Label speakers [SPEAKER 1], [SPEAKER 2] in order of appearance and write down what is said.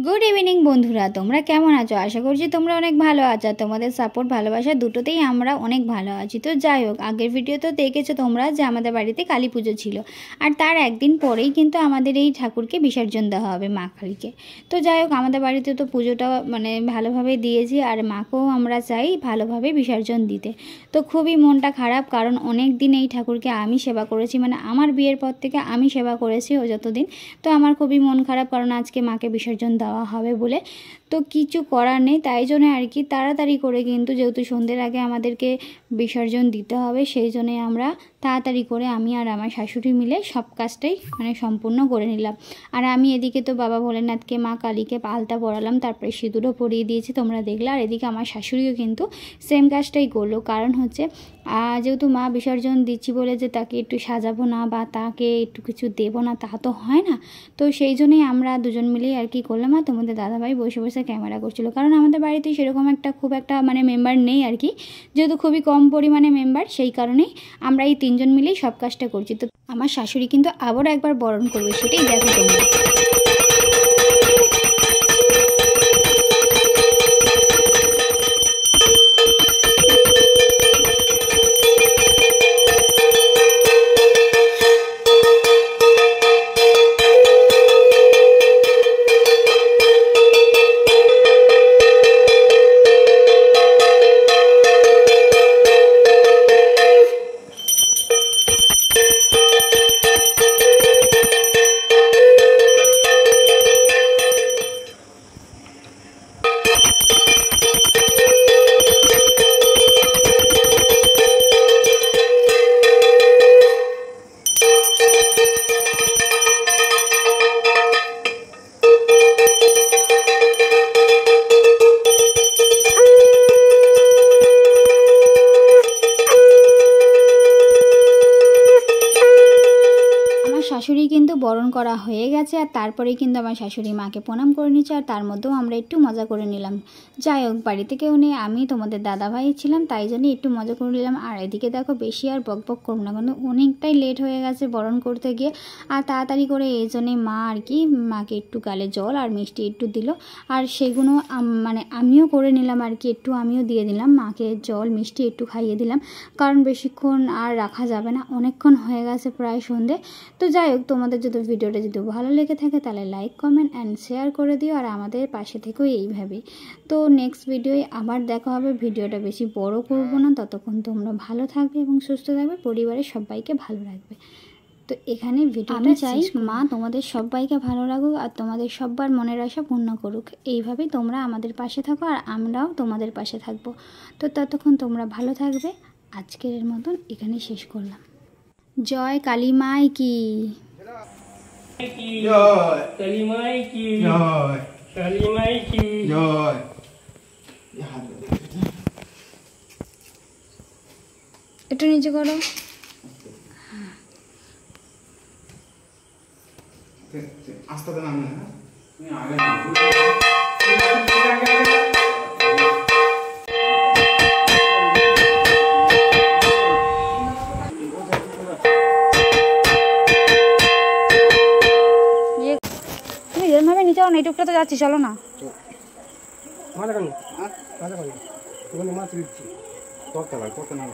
[SPEAKER 1] Good evening बंधुरा तोमरा केमन आछो आशा करछि तोमरा अनेक भालो आछो तोमादेर सापोर्ट भालोबासा दुटोतेई आमरा अनेक भालो आछि। तो जाई होक आगेर भिडियोते देखेछो तोमरा जे आमादेर बाड़ीते काली पुजो छिलो और तार एकदिन परेई किन्तु आमादेर एई ठाकुरके विसर्जन देওয়া হবে मा कालीके। तो जाई होक आमादेर बाड़ीते तो पुजोटा माने भालोभाবে दिয়েছি और माकेও आमरा चाই भालोभाবে विसर्जन दिते। तो खूबই মনটা খারাপ कारण अनेक दिन এই ঠাকুরকে আমি সেবা করেছি মানে আমার বিয়ের পর থেকে আমি সেবা করেছি ও যতদিন। তো আমার খুবই মন খারাপ কারণ আজকে মাকে বিসর্জন দেওয়া হবে বলে। তো কিছু করার নেই তাই জন্য আর কি তাড়াতাড়ি করে কিন্তু যেহেতু সন্ধ্যের আগে আমাদেরকে বিসর্জন দিতে হবে সেই জন্য আমরা তাড়াতাড়ি করে আমি আর আমার শাশুড়ি মিলে সব কাজটাই মানে সম্পূর্ণ করে নিলাম। আর আমি এদিকে তো বাবা ভোলেনাথকে মা কালীকে পালতা পরালাম তারপরে সিঁদুরও পরিয়ে দিয়েছি তোমরা দেখলে। আর এদিকে আমার শাশুড়িও কিন্তু সেম কাজটাই করলো কারণ হচ্ছে যেহেতু মা বিসর্জন দিচ্ছি বলে যে তাকে একটু সাজাবো না বা তাকে একটু কিছু দেবো না তা তো হয় না। তো সেই জন্যই আমরা দুজন মিলেই আর কি করলাম। আর তোমাদের দাদাভাই বসে বসে ক্যামেরা করছিল কারণ আমাদের বাড়িতে সেরকম একটা খুব একটা মানে মেম্বার নেই আর কি, যেহেতু খুবই কম পরিমাণে মেম্বার সেই কারণেই আমরা এই তিনজন মিলেই সব কাজটা করছি। তো আমার শাশুড়ি কিন্তু আবারও একবার বরণ করবে সেটাই দেখো তোমরা। শাশুড়ি কিন্তু বরণ করা হয়ে গেছে আর তারপরেই কিন্তু আমার শাশুড়ি মাকে প্রণাম করে নিচ্ছে আর তার মধ্যেও আমরা একটু মজা করে নিলাম। যাই হোক বাড়িতে কেউ নেই আমি তোমাদের দাদাভাই ছিলাম তাই জন্য একটু মজা করে নিলাম। আর এদিকে দেখো বেশি আর বকবক করব না কিন্তু অনেকটাই লেট হয়ে গেছে বরণ করতে গিয়ে আর তাড়াতাড়ি করে এই জন্যে মা আর কি মাকে একটু গালে জল আর মিষ্টি একটু দিল আর সেগুলো মানে আমিও করে নিলাম আর কি, একটু আমিও দিয়ে দিলাম মাকে জল মিষ্টি একটু খাইয়ে দিলাম কারণ বেশিক্ষণ আর রাখা যাবে না অনেকক্ষণ হয়ে গেছে প্রায় সন্ধে। তো যাই হোক তোমাদের যদি ভিডিওটা যদি ভালো লেগে থাকে তাহলে লাইক কমেন্ট অ্যান্ড শেয়ার করে দিও আর আমাদের পাশে থেকেও এইভাবেই। তো নেক্সট ভিডিওয়ে আবার দেখা হবে, ভিডিওটা বেশি বড় করব না, ততক্ষণ তোমরা ভালো থাকবে এবং সুস্থ থাকবে, পরিবারের সবাইকে ভালো রাখবে। তো এখানে ভিডিওটা চাই মা তোমাদের সবাইকে ভালো রাখুক আর তোমাদের সবার মনের আশা পূর্ণ করুক। এইভাবেই তোমরা আমাদের পাশে থাকো আর আমরাও তোমাদের পাশে থাকবো। তো ততক্ষণ তোমরা ভালো থাকবে। আজকের মতন এখানে শেষ করলাম। জয় কালী মাই কি জয়, কালী মাই কি জয়, কালী মাই কি জয়। একটু নিচে করো। আস্তে আস্তে নাম না তুমি আগে ভাবে নিচে এইটুকটা তো যাচ্ছি চলো না মাথা কান মাথা কান ওখানে মাছ দিচ্ছি করতে না